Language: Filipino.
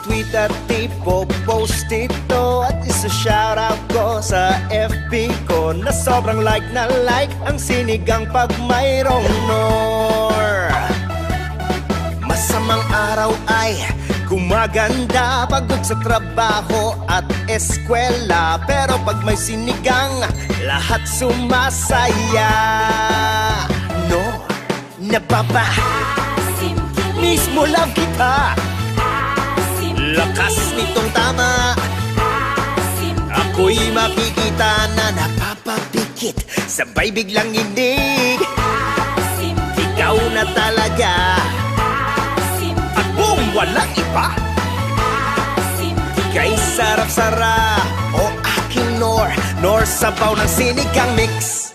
i-tweet at ipopost ito. At isa-shoutout ko sa FB ko na sobrang like na like ang sinigang pag mayroong nor. Masamang araw ay gumaganda, pagod sa trabaho at eskwela, pero pag may sinigang, lahat sumasaya. No, napapa mismo lang kita. Lakas nitong tama, ako'y makikita na napapapikit, sabay biglang inig. Ikaw na talaga, at boom, walang iba. Kay sarap-sarap o aking nor sabaw ng sinigang mix.